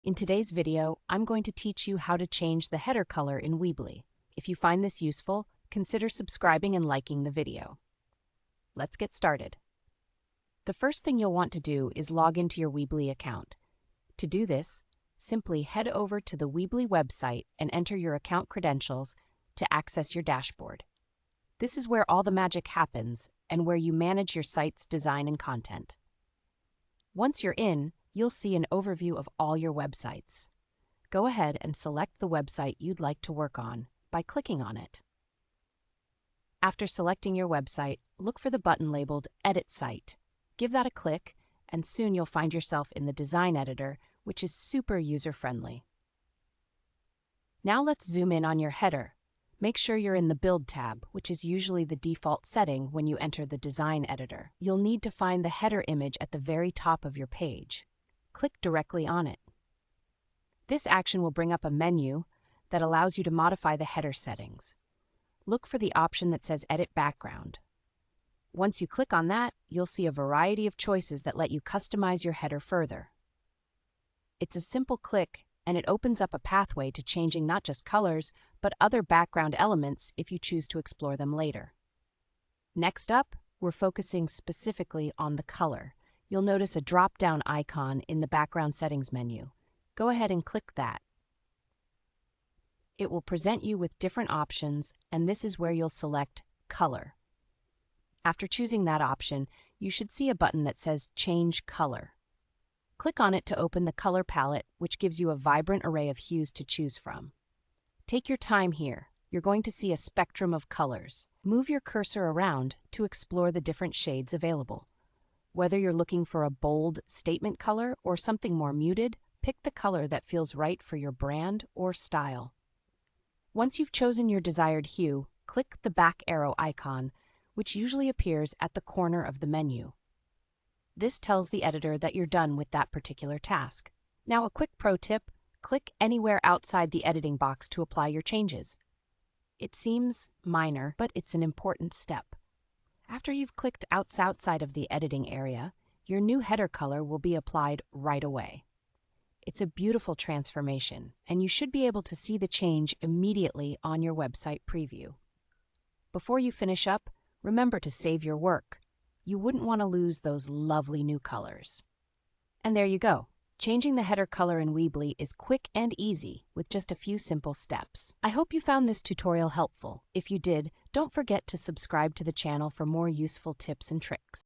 In today's video, I'm going to teach you how to change the header color in Weebly. If you find this useful, consider subscribing and liking the video. Let's get started. The first thing you'll want to do is log into your Weebly account. To do this, simply head over to the Weebly website and enter your account credentials to access your dashboard. This is where all the magic happens and where you manage your site's design and content. Once you're in, you'll see an overview of all your websites. Go ahead and select the website you'd like to work on by clicking on it. After selecting your website, look for the button labeled Edit Site. Give that a click, and soon you'll find yourself in the design editor, which is super user-friendly. Now let's zoom in on your header. Make sure you're in the Build tab, which is usually the default setting when you enter the design editor. You'll need to find the header image at the very top of your page. Click directly on it. This action will bring up a menu that allows you to modify the header settings. Look for the option that says Edit Background. Once you click on that, you'll see a variety of choices that let you customize your header further. It's a simple click, and it opens up a pathway to changing not just colors, but other background elements if you choose to explore them later. Next up, we're focusing specifically on the color. You'll notice a drop-down icon in the background settings menu. Go ahead and click that. It will present you with different options, and this is where you'll select Color. After choosing that option, you should see a button that says Change Color. Click on it to open the color palette, which gives you a vibrant array of hues to choose from. Take your time here. You're going to see a spectrum of colors. Move your cursor around to explore the different shades available. Whether you're looking for a bold statement color or something more muted, pick the color that feels right for your brand or style. Once you've chosen your desired hue, click the back arrow icon, which usually appears at the corner of the menu. This tells the editor that you're done with that particular task. Now, a quick pro tip: click anywhere outside the editing box to apply your changes. It seems minor, but it's an important step. After you've clicked outside of the editing area, your new header color will be applied right away. It's a beautiful transformation, and you should be able to see the change immediately on your website preview. Before you finish up, remember to save your work. You wouldn't want to lose those lovely new colors. And there you go. Changing the header color in Weebly is quick and easy with just a few simple steps. I hope you found this tutorial helpful. If you did, don't forget to subscribe to the channel for more useful tips and tricks.